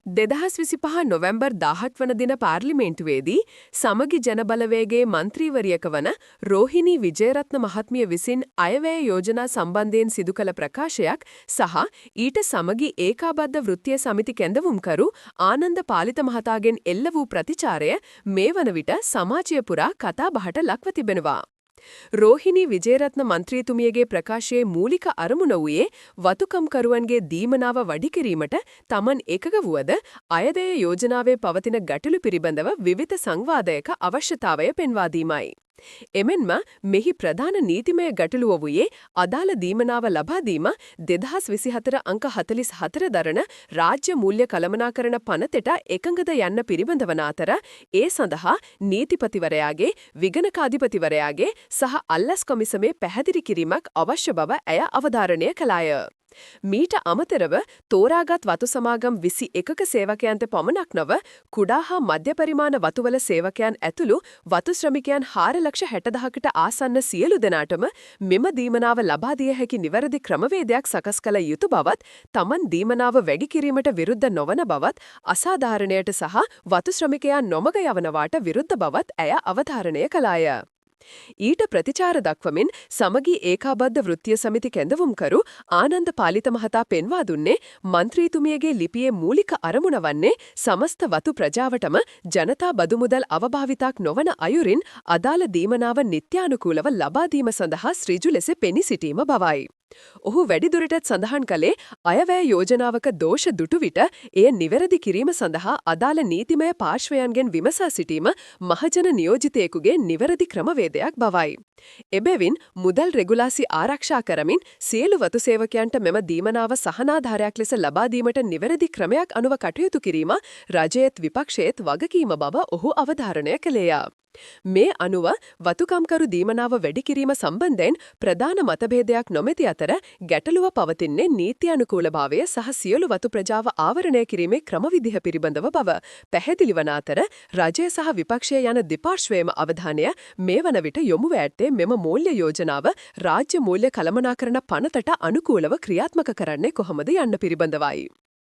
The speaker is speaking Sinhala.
2025 නොවැම්බර් 18 වන දින පාර්ලිමේන්තුවේදී සමගි ජනබලවේගයේ මන්ත්‍රීවරියක වන රෝහිණී විජේරත්න මහත්මිය විසින් අයවැය යෝජනා සම්බන්ධයෙන් සිදු කළ ප්‍රකාශයක් සහ ඊට සමගි ඒකාබද්ධ වෘත්තීය සමිති කැඳවුම්කරු ආනන්ද පාලිත මහතාගෙන් එල්ල වූ ප්‍රතිචාරය මේ වන විට සමාජය පුරා කතා බහට ලක්ව තිබෙනවා. රෝහිණී විජේරත්න මන්ත්‍රීතුමියගේ ප්‍රකාශයේ මූලික අරමුණ වූයේ වතුකම්කරුවන්ගේ දීමනාව වැඩි කිරීමට තමන් එකග වුවද අයදේය යෝජනාවේ පවතින ගැටලු පිළිබඳව විවිධ සංවාදයක අවශ්‍යතාවය පෙන්වා දීමයි. එමෙන්ම මෙහි ප්‍රධාන නීතිමය ගැටලුව වූයේ අදාළ දීමනාව ලබා දීම 2024 අංක 44 දරන රාජ්‍ය මූල්‍ය කළමනාකරණ පනතට එකඟද යන්න පිළිබඳවන අතර ඒ සඳහා නීතිපතිවරයාගේ විගණකාධිපතිවරයාගේ සහ අල්ලස් කොමිසමේ පැහැදිලි කිරීමක් අවශ්‍ය බව ඇය අවධාරණය කළාය. මීට අමතරව තෝරාගත් වතු සමාගම් 21ක සේවකයන්ට පමණක් නොව කුඩා හා මධ්‍ය පරිමාණ වතුවල සේවකයන් ඇතුළු වතු ශ්‍රමිකයන් 4,60,000කට ආසන්න සියලු දෙනාටම මෙම දීමනාව ලබා දිය හැකි නිවැරදි ක්‍රමවේදයක් සකස් කළ යුතු බවත්, තමන් දීමනාව වැඩි කිරීමට විරුද්ධ නොවන බවත්, අසාධාරණයට සහ වතු ශ්‍රමිකයන් නොමග යවනවාට විරුද්ධ බවත් ඇය අවධාරණය කළාය. ඊට ප්‍රතිචාර දක්වමින් සමගි ඒකාබද්ධ වෘත්තීය සමිති කැඳවුම්කරු ආනන්ද පාලිත මහතා පෙන්වා දුන්නේ මන්ත්‍රීතුමියගේ ලිපියේ මූලික අරමුණ වන්නේ සමස්ත වතු ප්‍රජාවටම ජනතා බදු මුදල් අවභාවිතක් නොවන අයුරින් අදාළ දීමනාව නිත්‍යානුකූලව ලබා දීම සඳහා ඍජු ලෙස පෙනී සිටීම බවයි. ඔහු වැඩිදුරටත් සඳහන් කළේ අයවැය යෝජනාවක දෝෂ දුටු විට එය නිවැරදි කිරීම සඳහා අදාළ නීතිමය පාර්ශ්වයන්ගෙන් විමසා සිටීම මහජන නියෝජිතයෙකුගේ නිවැරදි ක්‍රමවේදයක් බවයි. එබැවින් මුදල් රෙගුලාසි ආරක්ෂා කරමින් සියලු වතු සේවකයන්ට මෙම දීමනාව සහනාධාරයක් ලෙස ලබා දීමට නිවැරදි ක්‍රමයක් අනුව කටයුතු කිරීම රජයේත් විපක්ෂයේත් වගකීම බව ඔහු අවධාරණය කළේය. මේ අනුව වතුකම්කරු දීමනාව වැඩි කිරීම සම්බන්ධයෙන් ප්‍රධාන මතභේදයක් නොමැති අතර ගැටලුව පවතින්නේ නීති අනුකූලභාවය සහ සියලු වතු ප්‍රජාව ආවරණය කිරීමේ ක්‍රමවිධිය පිළිබඳව බව පැහැදිලි වන අතර රජය සහ විපක්ෂය යන දෙපාර්ශ්වයේම අවධානය මේ වන විට යොමු ඇත්තේ මෙම මූල්‍ය යෝජනාව රාජ්‍ය මූල්‍ය කළමනාකරණ පනතට අනුකූලව ක්‍රියාත්මක කරන්නේ කොහොමද යන්න පිළිබඳවයි.